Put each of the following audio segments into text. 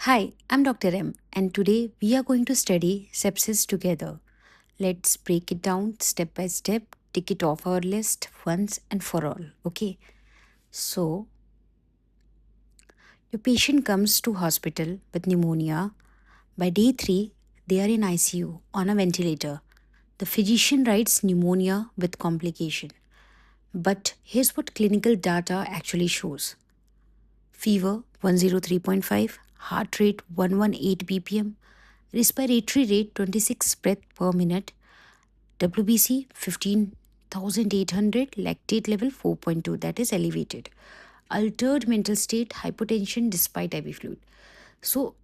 Hi, I'm Dr. M, and today we are going to study sepsis together. Let's break it down step by step, tick it off our list once and for all. Okay, so your patient comes to hospital with pneumonia. By day 3, they are in ICU on a ventilator. The physician writes pneumonia with complication. But here's what clinical data actually shows: fever 103.5, heart rate 118 bpm, respiratory rate 26 breath per minute, WBC 15,800, lactate level 4.2, that is elevated. Altered mental state, hypotension despite IV fluid. So,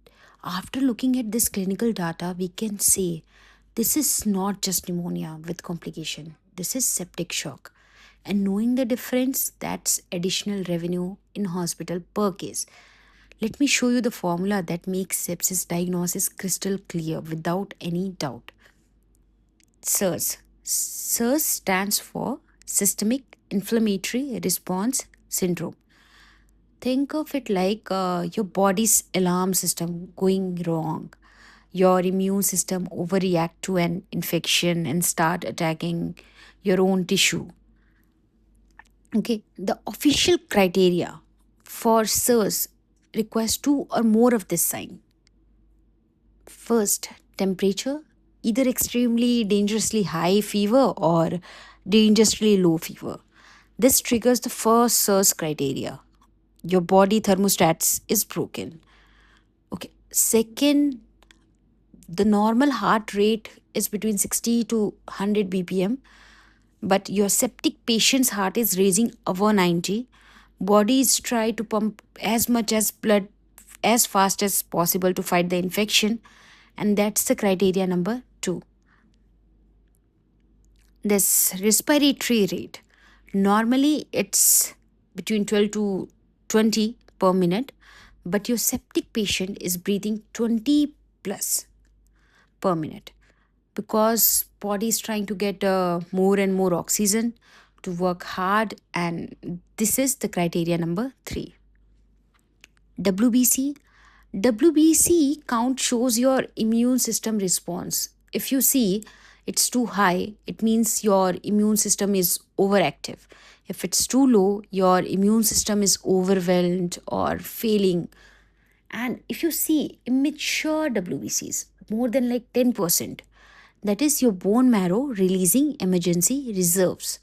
after looking at this clinical data, we can say this is not just pneumonia with complication. This is septic shock. And knowing the difference, that's additional revenue in hospital per case. Let me show you the formula that makes sepsis diagnosis crystal clear without any doubt. SIRS. SIRS stands for Systemic Inflammatory Response Syndrome. Think of it like your body's alarm system going wrong. Your immune system overreact to an infection and start attacking your own tissue. Okay, the official criteria for SIRS requires two or more of this sign. First, temperature, either extremely dangerously high fever or dangerously low fever. This triggers the first SIRS criteria. Your body thermostat is broken. Okay. Second, the normal heart rate is between 60 to 100 bpm, but your septic patient's heart is raising over 90. Bodies try to pump as much as blood as fast as possible to fight the infection, and that's the criteria number 2. This respiratory rate, normally it's between 12 to 20 per minute, but your septic patient is breathing 20 plus per minute because body is trying to get more and more oxygen to work hard, and this is the criteria number 3. WBC. WBC count shows your immune system response. If you see it's too high, it means your immune system is overactive. If it's too low, your immune system is overwhelmed or failing. And if you see immature WBCs, more than like 10%, that is your bone marrow releasing emergency reserves.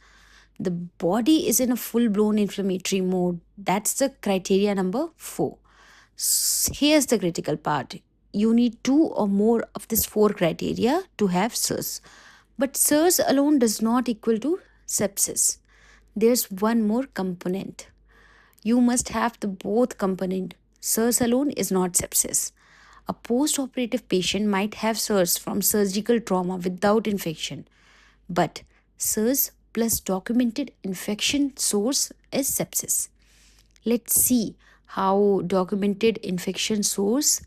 The body is in a full blown inflammatory mode. That's the criteria number 4. Here's the critical part: you need 2 or more of these 4 criteria to have SIRS. But SIRS alone does not equal to sepsis. There's one more component. You must have the both component. SIRS alone is not sepsis. A post-operative patient might have SIRS from surgical trauma without infection, but SIRS plus documented infection source is sepsis. Let's see how documented infection source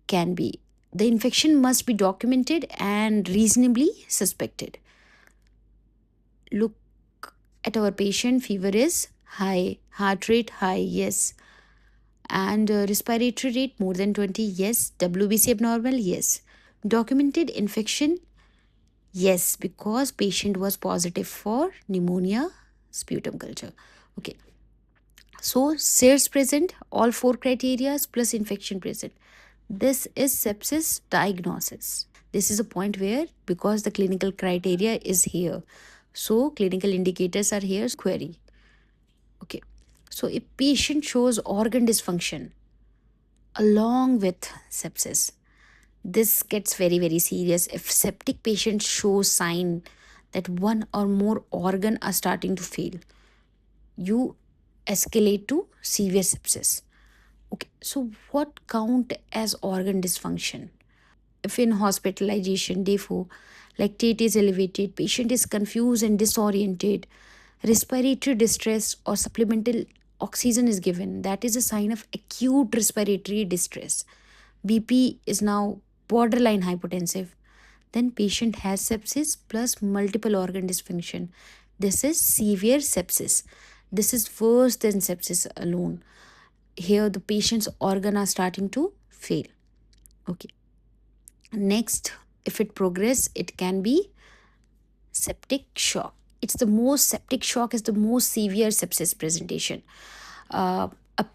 can be. The infection must be documented and reasonably suspected. Look at our patient, fever is high, heart rate high, yes, and respiratory rate more than 20, yes, WBC abnormal, yes, documented infection, yes, because patient was positive for pneumonia sputum culture. Okay, so SIRS present, all 4 criteria plus infection present. This is sepsis diagnosis. This is a point where, because the clinical criteria is here, so clinical indicators are here, query. Okay, so if patient shows organ dysfunction along with sepsis, this gets very, very serious. If septic patient shows sign that one or more organ are starting to fail, you escalate to severe sepsis. Okay, so what count as organ dysfunction? If in hospitalization, day 4, lactate is elevated, patient is confused and disoriented, respiratory distress or supplemental oxygen is given, that is a sign of acute respiratory distress. BP is now borderline hypotensive. Then patient has sepsis plus multiple organ dysfunction. This is severe sepsis. This is worse than sepsis alone. Here the patient's organ are starting to fail. Okay. Next, if it progress, it can be septic shock. Septic shock is the most severe sepsis presentation. Uh, a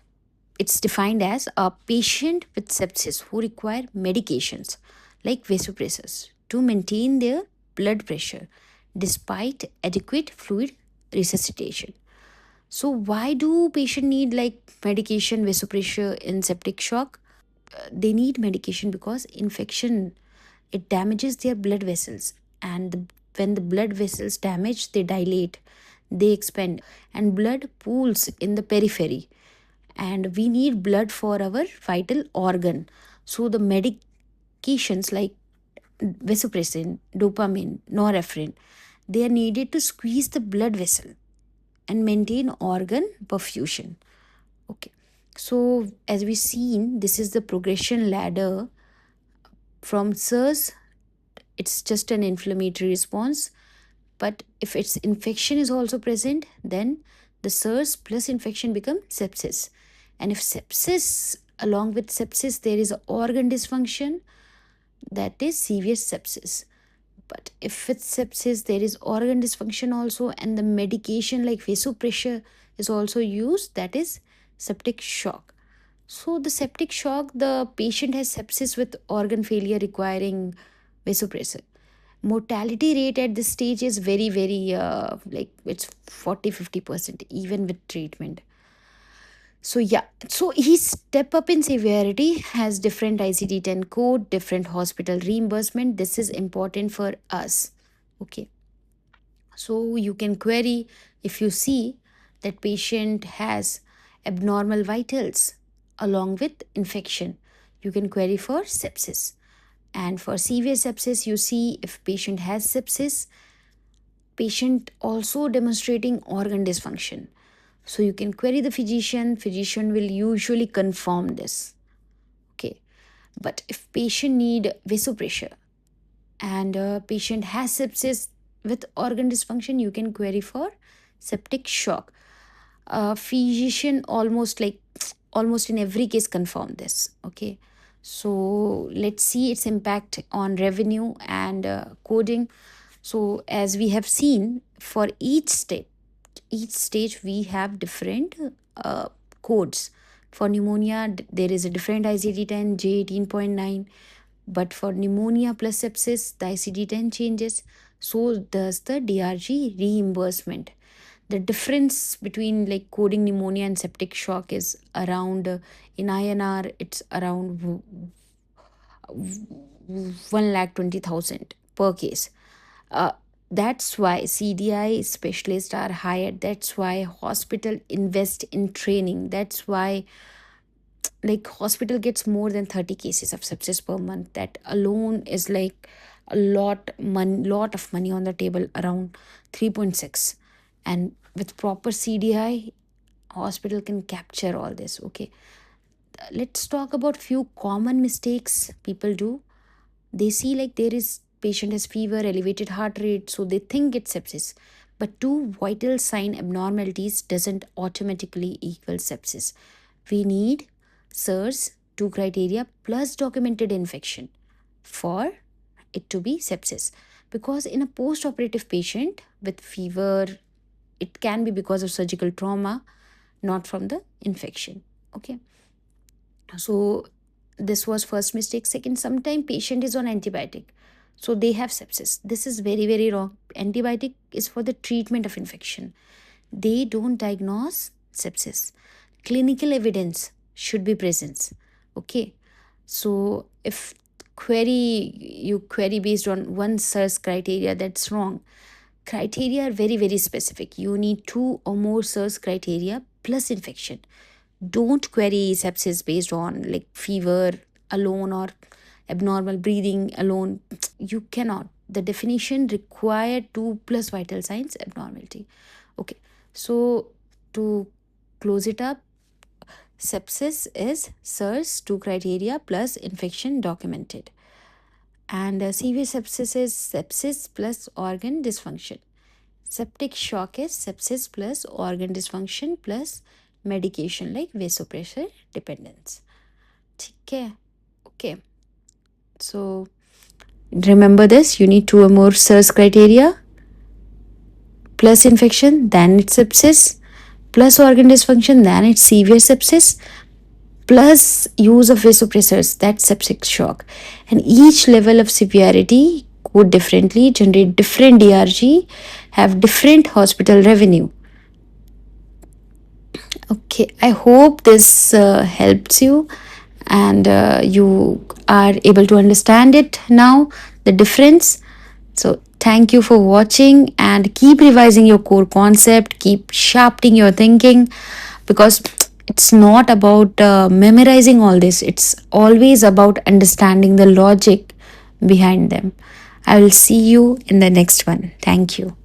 It's defined as a patient with sepsis who require medications like vasopressors to maintain their blood pressure despite adequate fluid resuscitation. So why do patient need like medication vasopressor in septic shock? They need medication because infection, it damages their blood vessels, and when the blood vessels damage, they dilate, they expand, and blood pools in the periphery, and we need blood for our vital organ. So the medications like vasopressin, dopamine, norepinephrine, they are needed to squeeze the blood vessel and maintain organ perfusion. Okay. So as we seen, this is the progression ladder from SIRS. It's just an inflammatory response, but if its infection is also present, then the SIRS plus infection become sepsis. And if sepsis, along with sepsis, there is organ dysfunction, that is severe sepsis. But if it's sepsis, there is organ dysfunction also, and the medication like vasopressor is also used, that is septic shock. So the septic shock, the patient has sepsis with organ failure requiring vasopressor. Mortality rate at this stage is very, very like it's 40-50% even with treatment. So yeah, so he step up in severity, has different ICD-10 code, different hospital reimbursement. This is important for us. Okay. So you can query if you see that patient has abnormal vitals along with infection. You can query for sepsis. And for severe sepsis, you see if patient has sepsis, patient also demonstrating organ dysfunction. So you can query the physician will usually confirm this. Okay. But if patient need vasopressor and patient has sepsis with organ dysfunction, you can query for septic shock. Physician almost in every case confirm this. Okay. So let's see its impact on revenue and coding. So as we have seen, for each stage we have different uh, codes. For pneumonia, there is a different ICD-10 J18.9, but for pneumonia plus sepsis, the ICD-10 changes. So does the DRG reimbursement. The difference between like coding pneumonia and septic shock is around in INR, it's around 1,20,000 per case. Uh, that's why CDI specialists are hired. That's why hospital invest in training. That's why like hospital gets more than 30 cases of sepsis per month. That alone is like a lot of money on the table, around 3.6. And with proper CDI, hospital can capture all this. Okay. Let's talk about few common mistakes people do. They see like there is patient has fever, elevated heart rate, so they think it's sepsis. But two vital sign abnormalities doesn't automatically equal sepsis. We need SIRS, two criteria plus documented infection for it to be sepsis. Because in a post-operative patient with fever, it can be because of surgical trauma, not from the infection. Okay. So this was first mistake. Second, sometimes patient is on antibiotic, so they have sepsis. This is very, very wrong. Antibiotic is for the treatment of infection, they don't diagnose sepsis. Clinical evidence should be present. Okay. So if you query based on one SIRS criteria, that's wrong. Criteria are very, very specific. You need two or more SIRS criteria plus infection. Don't query sepsis based on like fever alone or abnormal breathing alone. You cannot. The definition required 2 plus vital signs abnormality. Okay. So to close it up, sepsis is SIRS 2 criteria plus infection documented. And severe sepsis is sepsis plus organ dysfunction. Septic shock is sepsis plus organ dysfunction plus medication like vasopressor dependence. ठीक है. Okay, so remember this, you need 2 or more SIRS criteria, plus infection, then it's sepsis, plus organ dysfunction, then it's severe sepsis, plus use of vasopressors, that's septic shock. And each level of severity go differently, generate different DRG, have different hospital revenue. Okay, I hope this helps you, and you are able to understand it now, the difference. So thank you for watching, and keep revising your core concept, keep sharpening your thinking, because it's not about memorizing all this, it's always about understanding the logic behind them. I will see you in the next one. Thank you.